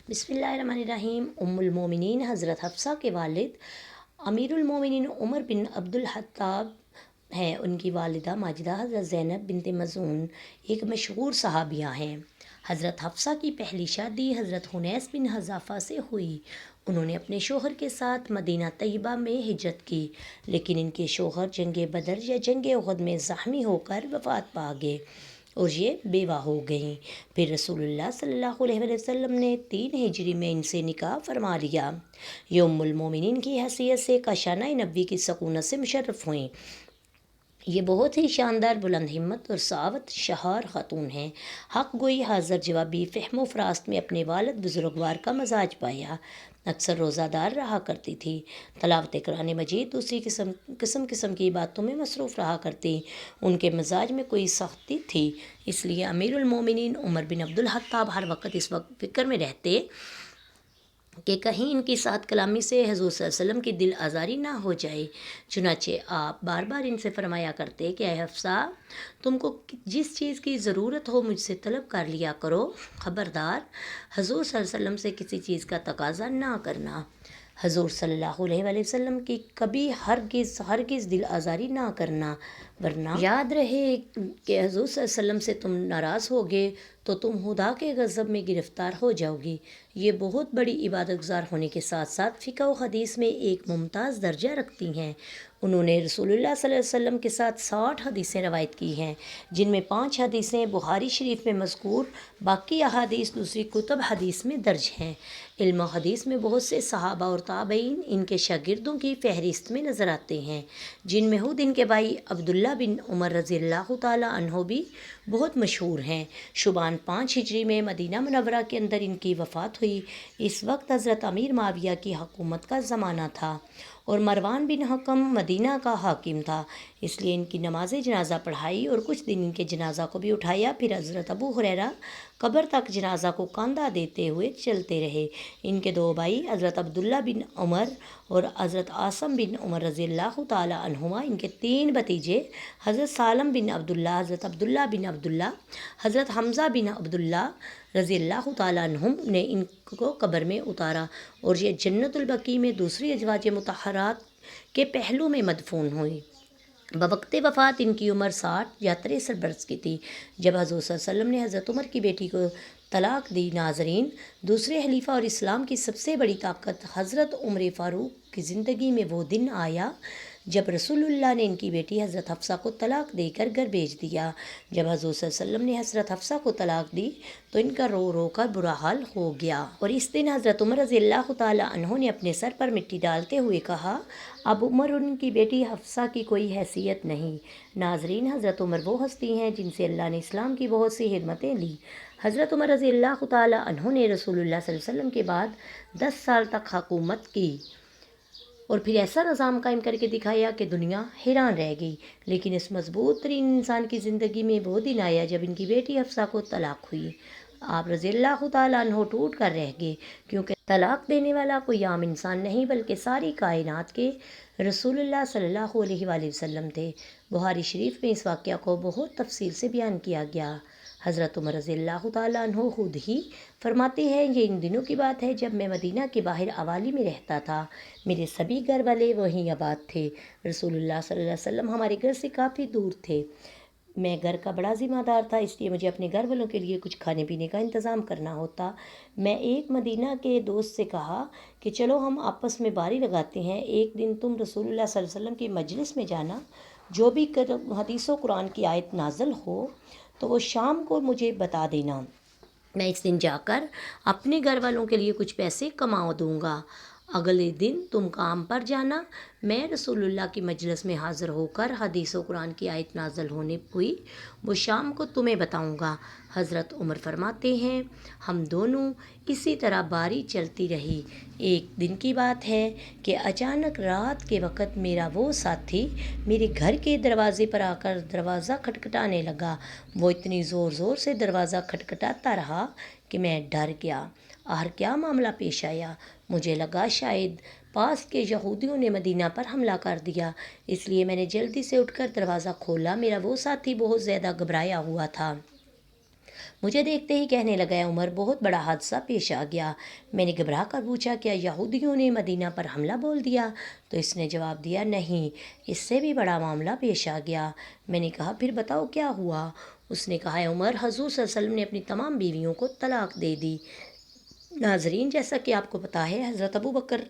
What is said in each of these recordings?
بسم اللہ الرحمن الرحیم۔ المومنین حضرت حفصہ کے والد امیر المومنین عمر بن عبد الخطاب ہیں۔ ان کی والدہ ماجدہ حضرت زینب بنت مظعون ایک مشہور صحابیہ ہیں۔ حضرت حفصہ کی پہلی شادی حضرت انیس بن حذافہ سے ہوئی۔ انہوں نے اپنے شوہر کے ساتھ مدینہ طیبہ میں ہجرت کی، لیکن ان کے شوہر جنگ بدر یا جنگ احد میں زخمی ہو کر وفات پا گئے اور یہ بیوہ ہو گئیں۔ پھر رسول اللہ صلی اللہ علیہ وسلم نے 3 ہجری میں ان سے نکاح فرما لیا۔ یہ ام المومنین کی حیثیت سے کاشانہ نبوی کی سکونت سے مشرف ہوئیں۔ یہ بہت ہی شاندار، بلند ہمت اور سعادت شہار خاتون ہیں۔ حق گوئی، حاضر جوابی، فہم و فراست میں اپنے والد بزرگوار کا مزاج پایا۔ اکثر روزہ دار رہا کرتی تھی، تلاوت قرآن مجید، دوسری قسم کی باتوں میں مصروف رہا کرتی۔ ان کے مزاج میں کوئی سختی تھی، اس لیے امیر المومنین عمر بن عبد الخطاب ہر وقت اس فکر میں رہتے کہ کہیں ان کی ساتھ کلامی سے حضور صلی اللہ علیہ وسلم کی دل آزاری نہ ہو جائے۔ چنانچہ آپ بار بار ان سے فرمایا کرتے کہ اے حفصہ، تم کو جس چیز کی ضرورت ہو مجھ سے طلب کر لیا کرو، خبردار حضور صلی اللہ علیہ وسلم سے کسی چیز کا تقاضا نہ کرنا۔ حضور صلی اللہ علیہ وآلہ وسلم کی کبھی ہرگز دل آزاری نہ کرنا، ورنہ یاد رہے کہ حضور صلی اللہ علیہ وسلم سے تم ناراض ہوگے تو تم خدا کے غضب میں گرفتار ہو جاؤ گی۔ یہ بہت بڑی عبادت گزار ہونے کے ساتھ ساتھ فقہ و حدیث میں ایک ممتاز درجہ رکھتی ہیں۔ انہوں نے رسول اللہ صلی اللہ علیہ وسلم کے ساتھ 60 حدیثیں روایت کی ہیں، جن میں 5 حدیثیں بخاری شریف میں مذکور، باقی احادیث دوسری کتب حدیث میں درج ہیں۔ علم و حدیث میں بہت سے صحابہ اور تابعین ان کے شاگردوں کی فہرست میں نظر آتے ہیں، جن میں خود ان کے بھائی عبداللہ بن عمر رضی اللہ تعالیٰ عنہ بھی بہت مشہور ہیں۔ شعبان 5 ہجری میں مدینہ منورہ کے اندر ان کی وفات ہوئی۔ اس وقت حضرت امیر معاویہ کی حکومت کا زمانہ تھا اور مروان بن حکم مدینہ کا حاکم تھا، اس لیے ان کی نماز جنازہ پڑھائی اور کچھ دن ان کے جنازہ کو بھی اٹھایا۔ پھر حضرت ابو ہریرہ قبر تک جنازہ کو کاندھا دیتے ہوئے چلتے رہے۔ ان کے 2 بھائی حضرت عبداللہ بن عمر اور حضرت عاصم بن عمر رضی اللہ تعالیٰ عنہما، ان کے 3 بھتیجے حضرت سالم بن عبداللہ، حضرت عبداللہ بن عبداللہ، حضرت حمزہ بن عبداللہ رضی اللہ تعالیٰ عنہم نے ان کو قبر میں اتارا اور یہ جنت البقیع میں دوسری ازواج مطہرات کے پہلو میں مدفون ہوئی۔ بوقت وفات ان کی عمر 60 یا 63 برس کی تھی۔ جب حضور صلی اللہ علیہ وسلم نے حضرت عمر کی بیٹی کو طلاق دی، ناظرین، دوسرے خلیفہ اور اسلام کی سب سے بڑی طاقت حضرت عمر فاروق کی زندگی میں وہ دن آیا جب رسول اللہ نے ان کی بیٹی حضرت حفصہ کو طلاق دے کر گھر بھیج دیا۔ جب حضور صلی اللہ علیہ وسلم نے حضرت حفصہ کو طلاق دی تو ان کا رو رو کر برا حال ہو گیا، اور اس دن حضرت عمر رضی اللہ تعالیٰ عنہ نے اپنے سر پر مٹی ڈالتے ہوئے کہا، اب عمر ان کی بیٹی حفصہ کی کوئی حیثیت نہیں۔ ناظرین، حضرت عمر وہ ہستی ہیں جن سے اللہ نے اسلام کی بہت سی خدمتیں لی۔ حضرت عمر رضی اللہ تعالیٰ عنہ نے رسول اللہ صلی اللہ علیہ وسلم کے بعد 10 سال تک حکومت کی اور پھر ایسا نظام قائم کر کے دکھایا کہ دنیا حیران رہ گئی۔ لیکن اس مضبوط ترین انسان کی زندگی میں وہ دن آیا جب ان کی بیٹی حفصہ کو طلاق ہوئی۔ آپ رضی اللہ تعالیٰ عنہ ٹوٹ کر رہ گئے، کیونکہ طلاق دینے والا کوئی عام انسان نہیں بلکہ ساری کائنات کے رسول اللہ صلی اللہ علیہ وآلہ وسلم تھے۔ بخاری شریف میں اس واقعہ کو بہت تفصیل سے بیان کیا گیا۔ حضرت عمر رضی اللہ تعالیٰ عنہ خود ہی فرماتے ہیں، یہ ان دنوں کی بات ہے جب میں مدینہ کے باہر عوالی میں رہتا تھا، میرے سبھی گھر والے وہیں آباد تھے۔ رسول اللہ صلی اللہ علیہ وسلم ہمارے گھر سے کافی دور تھے۔ میں گھر کا بڑا ذمہ دار تھا، اس لیے مجھے اپنے گھر والوں کے لیے کچھ کھانے پینے کا انتظام کرنا ہوتا۔ میں ایک مدینہ کے دوست سے کہا کہ چلو ہم آپس میں باری لگاتے ہیں، ایک دن تم رسول اللہ صلی اللہ علیہ وسلم کی مجلس میں جانا، جو بھی حدیث و قرآن کی آیت نازل ہو تو وہ شام کو مجھے بتا دینا، میں اس دن جا کر اپنے گھر والوں کے لیے کچھ پیسے کما دوں گا۔ اگلے دن تم کام پر جانا، میں رسول اللہ کی مجلس میں حاضر ہو کر حدیث و قرآن کی آیت نازل ہونے ہوئی وہ شام کو تمہیں بتاؤں گا۔ حضرت عمر فرماتے ہیں، ہم دونوں اسی طرح باری چلتی رہی۔ ایک دن کی بات ہے کہ اچانک رات کے وقت میرا وہ ساتھی میرے گھر کے دروازے پر آ کر دروازہ کھٹکھٹانے لگا۔ وہ اتنی زور زور سے دروازہ کھٹکھٹاتا رہا کہ میں ڈر گیا۔ آخر کیا معاملہ پیش آیا؟ مجھے لگا شاید پاس کے یہودیوں نے مدینہ پر حملہ کر دیا، اس لیے میں نے جلدی سے اٹھ کر دروازہ کھولا۔ میرا وہ ساتھی بہت زیادہ گھبرایا ہوا تھا، مجھے دیکھتے ہی کہنے لگا، عمر بہت بڑا حادثہ پیش آ گیا۔ میں نے گھبرا کر پوچھا، کیا یہودیوں نے مدینہ پر حملہ بول دیا؟ تو اس نے جواب دیا، نہیں، اس سے بھی بڑا معاملہ پیش آ گیا۔ میں نے کہا، پھر بتاؤ کیا ہوا؟ اس نے کہا، عمر، حضور صلی اللہ علیہ وسلم نے اپنی تمام بیویوں کو طلاق دے دی۔ ناظرین، جیسا کہ آپ کو پتہ ہے، حضرت ابو بکر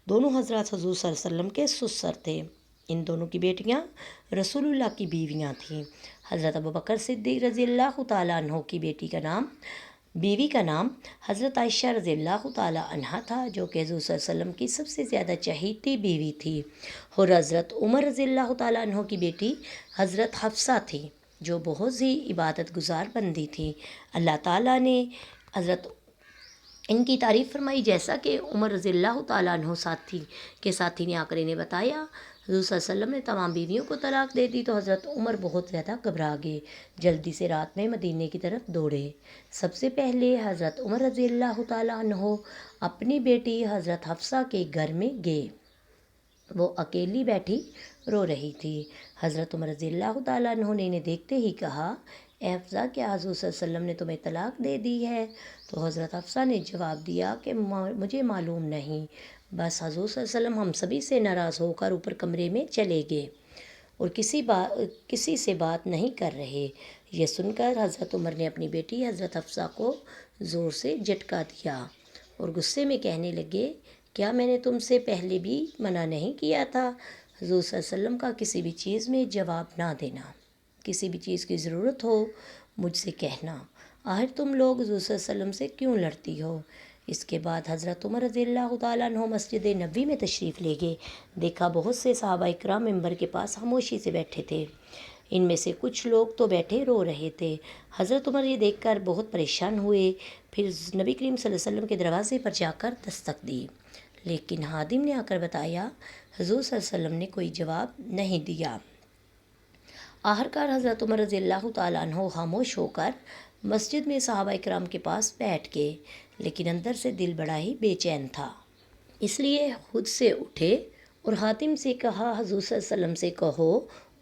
دونوں حضرات حضور صلی اللہ علیہ وسلم کے سسر تھے۔ ان دونوں کی بیٹیاں رسول اللہ کی بیویاں تھیں۔ حضرت ابو بکر صدیق رضی اللہ تعالیٰ عنہ کی بیوی کا نام حضرت عائشہ رضی اللہ تعالیٰ عنہ تھا، جو کہ حضور صلی اللہ علیہ وسلم کی سب سے زیادہ چہیتی بیوی تھی۔ اور حضرت عمر رضی اللہ تعالیٰ عنہ کی بیٹی حضرت حفصہ تھی، جو بہت ہی عبادت گزار بندی تھی۔ اللہ تعالیٰ نے حضرت ان کی تعریف فرمائی، جیسا کہ عمر رضی اللہ تعالیٰ عنہ ساتھی نے آ کر انہیں بتایا، حضور صلی اللہ علیہ وسلم نے تمام بیویوں کو طلاق دے دی۔ تو حضرت عمر بہت زیادہ گھبرا گئے، جلدی سے رات میں مدینے کی طرف دوڑے۔ سب سے پہلے حضرت عمر رضی اللہ تعالیٰ عنہ اپنی بیٹی حضرت حفصہ کے گھر میں گئے۔ وہ اکیلی بیٹھی رو رہی تھی۔ حضرت عمر رضی اللہ تعالیٰ عنہ نے انہیں دیکھتے ہی کہا، اے حفصہ، کیا حضور صلی اللہ علیہ وسلم نے تمہیں طلاق دے دی ہے؟ تو حضرت حفصہ نے جواب دیا کہ مجھے معلوم نہیں، بس حضور صلی اللہ علیہ وسلم ہم سبھی سے ناراض ہو کر اوپر کمرے میں چلے گئے اور کسی سے بات نہیں کر رہے۔ یہ سن کر حضرت عمر نے اپنی بیٹی حضرت حفصہ کو زور سے جھٹکا دیا اور غصے میں کہنے لگے، کیا میں نے تم سے پہلے بھی منع نہیں کیا تھا حضور صلی اللہ علیہ وسلم کا کسی بھی چیز میں جواب نہ دینا؟ کسی بھی چیز کی ضرورت ہو مجھ سے کہنا، آخر تم لوگ حضور صلی اللہ علیہ وسلم سے کیوں لڑتی ہو؟ اس کے بعد حضرت عمر رضی اللہ تعالیٰ عنہ مسجد نبوی میں تشریف لے گئے۔ دیکھا بہت سے صحابہ اکرام ممبر کے پاس خاموشی سے بیٹھے تھے۔ ان میں سے کچھ لوگ تو بیٹھے رو رہے تھے۔ حضرت عمر یہ دیکھ کر بہت پریشان ہوئے، پھر نبی کریم صلی اللہ علیہ وسلم کے دروازے پر جا کر دستک دی، لیکن خادم نے آ کر بتایا، حضور صلی اللہ علیہ وسلم نے کوئی جواب نہیں دیا۔ آخرکار حضرت عمر رضی اللہ تعالیٰ عنہ خاموش ہو کر مسجد میں صحابہ اکرام کے پاس بیٹھ گئے، لیکن اندر سے دل بڑا ہی بے چین تھا۔ اس لیے خود سے اٹھے اور خادم سے کہا، حضور صلی اللہ علیہ وسلم سے کہو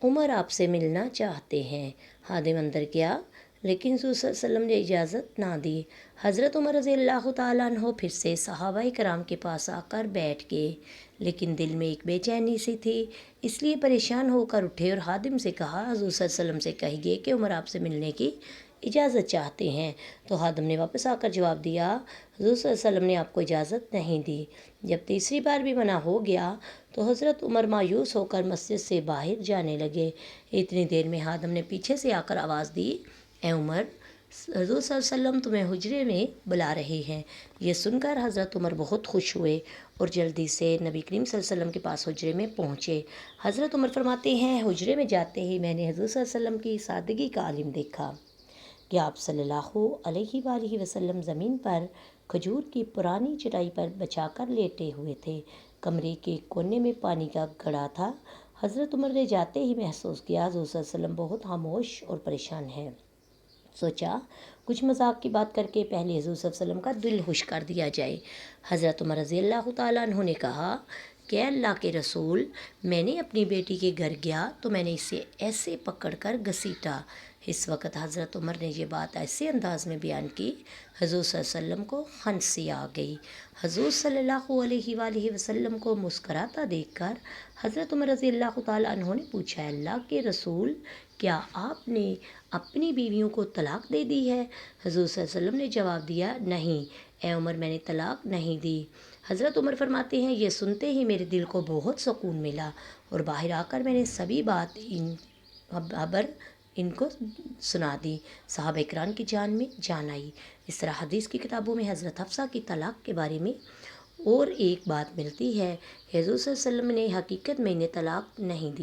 عمر آپ سے ملنا چاہتے ہیں۔ خادم اندر گیا، لیکن حضور صلی اللہ علیہ وسلم نے اجازت نہ دی۔ حضرت عمر رضی اللہ تعالیٰ عنہ پھر سے صحابہ کرام کے پاس آ کر بیٹھ گئے، لیکن دل میں ایک بے چینی سی تھی، اس لیے پریشان ہو کر اٹھے اور خادم سے کہا، حضور صلی اللہ علیہ وسلم سے کہیے کہ عمر آپ سے ملنے کی اجازت چاہتے ہیں۔ تو خادم نے واپس آ کر جواب دیا، حضور صلی اللہ علیہ وسلم نے آپ کو اجازت نہیں دی۔ جب تیسری بار بھی منع ہو گیا تو حضرت عمر مایوس ہو کر مسجد سے باہر جانے لگے۔ اتنی دیر میں خادم نے پیچھے سے آ کر آواز دی، اے عمر، حضور صلی اللہ علیہ وسلم تمہیں حجرے میں بلا رہے ہیں۔ یہ سن کر حضرت عمر بہت خوش ہوئے اور جلدی سے نبی کریم صلی اللہ علیہ وسلم کے پاس حجرے میں پہنچے۔ حضرت عمر فرماتے ہیں، حجرے میں جاتے ہی میں نے حضور صلی اللہ علیہ وسلم کی سادگی کا عالم دیکھا کہ آپ صلی اللہ علیہ وآلہ وسلم زمین پر کھجور کی پرانی چٹائی پر بچھا کر لیٹے ہوئے تھے۔ کمرے کے کونے میں پانی کا گھڑا تھا۔ حضرت عمر نے جاتے ہی محسوس کیا حضور صلی اللہ علیہ وسلم بہت خاموش اور پریشان ہیں۔ سوچا کچھ مذاق کی بات کر کے پہلے حضور صلی اللہ علیہ وسلم کا دل خوش کر دیا جائے۔ حضرت عمر رضی اللہ تعالیٰ عنہ نے کہا کہ اللہ کے رسول، میں نے اپنی بیٹی کے گھر گیا تو میں نے اسے ایسے پکڑ کر گھسیٹا۔ اس وقت حضرت عمر نے یہ بات ایسے انداز میں بیان کی، حضور صلی اللہ علیہ وسلم کو ہنسی آ گئی۔ حضور صلی اللہ علیہ وآلہ وسلم کو مسکراتا دیکھ کر حضرت عمر رضی اللہ تعالیٰ عنہ نے پوچھا، اللہ کے رسول، کیا آپ نے اپنی بیویوں کو طلاق دے دی ہے؟ حضور صلی اللہ علیہ وسلم نے جواب دیا، نہیں اے عمر، میں نے طلاق نہیں دی۔ حضرت عمر فرماتے ہیں، یہ سنتے ہی میرے دل کو بہت سکون ملا اور باہر آ کر میں نے سبھی بات خبر ان کو سنا دی۔ صحابہ اکرام کی جان میں جان آئی۔ اس طرح حدیث کی کتابوں میں حضرت حفصہ کی طلاق کے بارے میں اور ایک بات ملتی ہے، حضور صلی اللہ علیہ وسلم نے حقیقت میں انہیں طلاق نہیں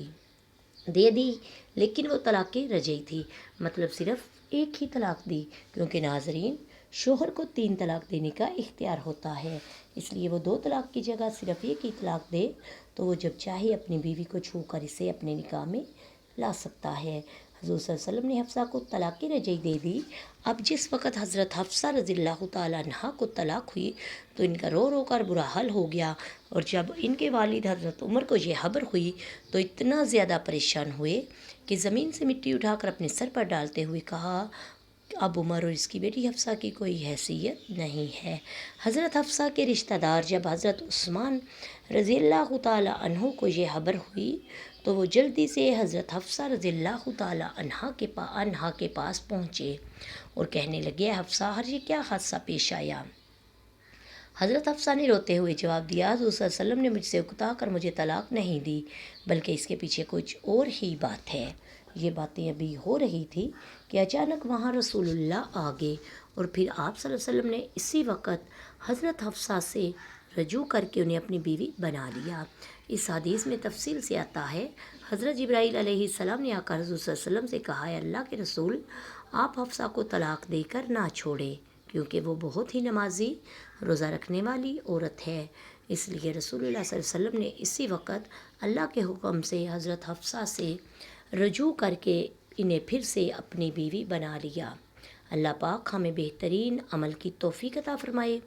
دے دی، لیکن وہ طلاق رجعی تھی، مطلب صرف ایک ہی طلاق دی، کیونکہ ناظرین، شوہر کو 3 طلاق دینے کا اختیار ہوتا ہے، اس لیے وہ 2 طلاق کی جگہ صرف ایک ہی طلاق دے تو وہ جب چاہے اپنی بیوی کو چھو کر اسے اپنے نکاح میں لا سکتا ہے۔ حضور صلی اللہ علیہ وسلم نے حفصہ کو طلاق رجعی دے دی۔ اب جس وقت حضرت حفصہ رضی اللہ تعالیٰ عنہ کو طلاق ہوئی تو ان کا رو رو کر برا حال ہو گیا، اور جب ان کے والد حضرت عمر کو یہ خبر ہوئی تو اتنا زیادہ پریشان ہوئے کہ زمین سے مٹی اٹھا کر اپنے سر پر ڈالتے ہوئے کہا، اب عمر اور اس کی بیٹی حفصہ کی کوئی حیثیت نہیں ہے۔ حضرت حفصہ کے رشتہ دار جب حضرت عثمان رضی اللہ تعالیٰ عنہ کو یہ خبر ہوئی تو وہ جلدی سے حضرت حفصہ رضی اللہ تعالیٰ عنہا کے پاس پہنچے اور کہنے لگے، حفصہ ہر یہ کیا حادثہ پیش آیا؟ حضرت حفصہ نے روتے ہوئے جواب دیا، حضور صلی اللہ علیہ وسلم نے مجھ سے اکتا کر مجھے طلاق نہیں دی، بلکہ اس کے پیچھے کچھ اور ہی بات ہے۔ یہ باتیں ابھی ہو رہی تھی کہ اچانک وہاں رسول اللہ آ گئے اور پھر آپ صلی اللہ علیہ وسلم نے اسی وقت حضرت حفصہ سے رجوع کر کے انہیں اپنی بیوی بنا لیا۔ اس حدیث میں تفصیل سے آتا ہے، حضرت جبرائیل علیہ السلام نے آ کر حضور صلی اللہ علیہ وسلم سے کہا، ہے اللہ کے رسول، آپ حفصہ کو طلاق دے کر نہ چھوڑیں کیونکہ وہ بہت ہی نمازی، روزہ رکھنے والی عورت ہے۔ اس لیے رسول اللہ صلی اللہ علیہ وسلم نے اسی وقت اللہ کے حکم سے حضرت حفصہ سے رجوع کر کے انہیں پھر سے اپنی بیوی بنا لیا۔ اللہ پاک ہمیں بہترین عمل کی توفیق عطا فرمائے،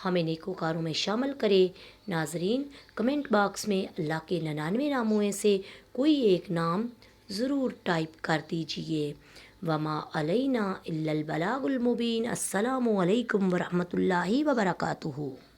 ہمیں نیکوکاروں میں شامل کرے۔ ناظرین، کمنٹ باکس میں اللہ کے 99 ناموں میں سے کوئی ایک نام ضرور ٹائپ کر دیجئے۔ وما علینا الا البلاغ المبین۔ السلام علیکم ورحمۃ اللہ وبرکاتہ۔